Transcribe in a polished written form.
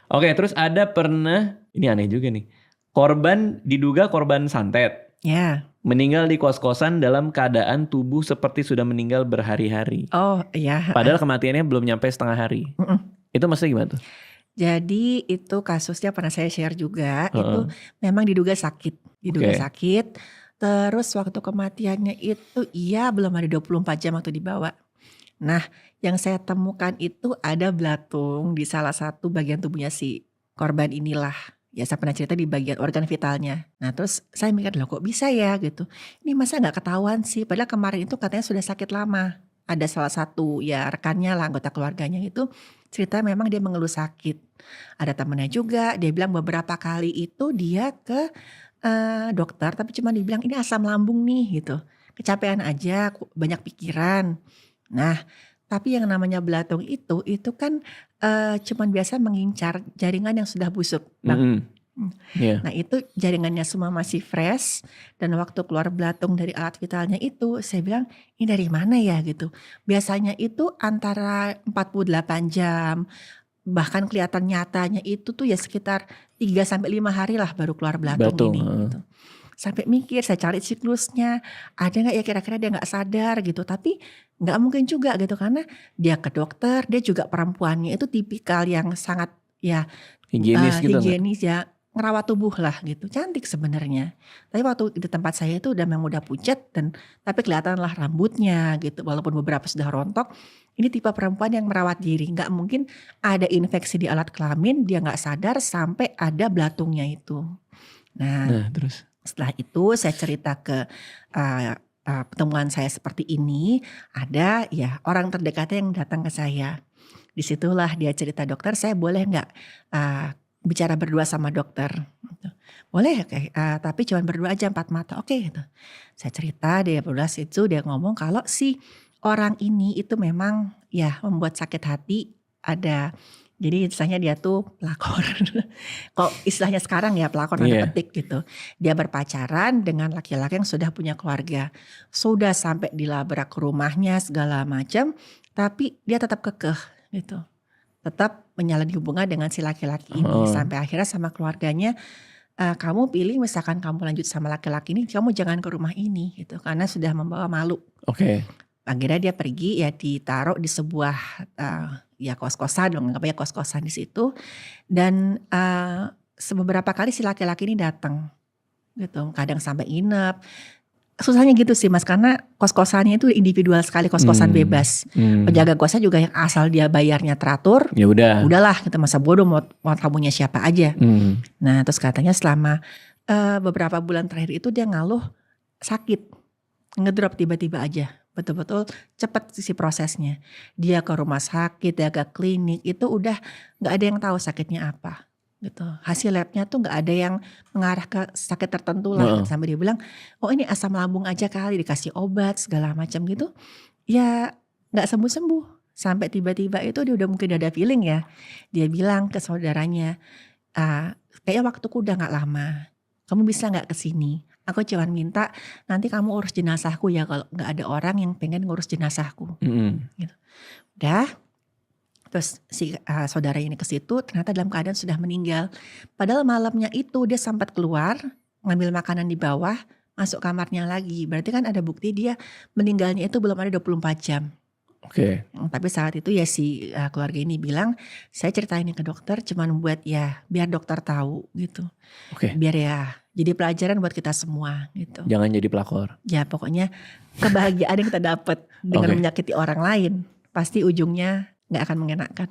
Oke, terus ada pernah, ini aneh juga nih. Diduga korban santet. Ya. Meninggal di kos-kosan dalam keadaan tubuh seperti sudah meninggal berhari-hari. Oh iya. Padahal kematiannya belum nyampe setengah hari. Itu maksudnya gimana tuh? Jadi itu kasusnya pernah saya share juga. Itu memang diduga sakit. Sakit. Terus waktu kematiannya itu belum ada 24 jam waktu dibawa. Nah, yang saya temukan itu ada belatung di salah satu bagian tubuhnya si korban inilah. Ya saya pernah cerita di bagian organ vitalnya. Nah terus saya mikir, loh kok bisa ya gitu. Ini masa gak ketahuan sih, padahal kemarin itu katanya sudah sakit lama. Ada salah satu ya rekannya lah, anggota keluarganya itu cerita memang dia mengeluh sakit. Ada temennya juga, dia bilang beberapa kali itu dia ke dokter, tapi cuma dibilang ini asam lambung nih gitu. Kecapean aja, banyak pikiran. Nah, tapi yang namanya belatung itu kan cuman biasa mengincar jaringan yang sudah busuk, Bang. Yeah. Nah itu jaringannya semua masih fresh, dan waktu keluar belatung dari alat vitalnya itu saya bilang ini dari mana ya gitu. Biasanya itu antara 48 jam, bahkan kelihatan nyatanya itu tuh ya sekitar 3-5 hari lah baru keluar belatung ini gitu. Sampai mikir, saya cari siklusnya, ada gak ya kira-kira dia gak sadar gitu. Tapi gak mungkin juga gitu, karena dia ke dokter, dia juga perempuannya itu tipikal yang sangat ya higienis ya, ngerawat tubuh lah gitu, cantik sebenarnya. Tapi waktu di tempat saya itu memang udah pucat, tapi kelihatan lah rambutnya gitu, walaupun beberapa sudah rontok. Ini tipe perempuan yang merawat diri, gak mungkin ada infeksi di alat kelamin, dia gak sadar sampai ada belatungnya itu. Nah terus? Setelah itu saya cerita ke pertemuan saya seperti ini, ada ya orang terdekatnya yang datang ke saya. Disitulah dia cerita, dokter saya boleh gak bicara berdua sama dokter? Boleh, tapi cuma berdua aja 4 mata, oke gitu. Saya cerita, dia berdua situ, dia ngomong kalau si orang ini itu memang ya membuat sakit hati ada. Jadi istilahnya dia tuh pelakor. Kok istilahnya sekarang ya pelakor tanda petik gitu. Dia berpacaran dengan laki-laki yang sudah punya keluarga. Sudah sampai dilabrak ke rumahnya segala macam. Tapi dia tetap kekeh gitu. Tetap menjalani hubungan dengan si laki-laki ini. Sampai akhirnya sama keluarganya, kamu pilih misalkan kamu lanjut sama laki-laki ini, kamu jangan ke rumah ini gitu. Karena sudah membawa malu. Akhirnya dia pergi ya, ditaruh di sebuah ya kos-kosan, anggapnya kos-kosan di situ. Dan beberapa kali si laki-laki ini datang gitu, kadang sampai nginep. Susahnya gitu sih Mas, karena kos-kosannya itu individual sekali, kos-kosan bebas. Penjaga kosnya juga yang asal dia bayarnya teratur, ya udahlah kita masa bodoh mau tamunya siapa aja. Nah terus katanya selama beberapa bulan terakhir itu dia ngeluh sakit, ngedrop tiba-tiba aja. Betul-betul cepat sih prosesnya. Dia ke rumah sakit, dia ke klinik, itu udah gak ada yang tahu sakitnya apa gitu. Hasil labnya tuh gak ada yang mengarah ke sakit tertentu lah. Sampai dia bilang, oh ini asam lambung aja kali, dikasih obat segala macam gitu. Ya gak sembuh-sembuh. Sampai tiba-tiba itu dia udah mungkin ada feeling ya. Dia bilang ke saudaranya, kayaknya waktuku udah gak lama, kamu bisa gak kesini? Aku cuma minta nanti kamu urus jenazahku ya, kalau gak ada orang yang pengen ngurus jenazahku. Gitu. Udah, terus si saudara ini ke situ, ternyata dalam keadaan sudah meninggal. Padahal malamnya itu dia sempat keluar, ngambil makanan di bawah, masuk kamarnya lagi. Berarti kan ada bukti dia meninggalnya itu belum ada 24 jam. Tapi saat itu ya si keluarga ini bilang, saya ceritain ke dokter cuman buat ya biar dokter tahu gitu. Biar ya jadi pelajaran buat kita semua gitu. Jangan jadi pelakor. Ya pokoknya kebahagiaan yang kita dapat dengan menyakiti orang lain pasti ujungnya gak akan mengenakan.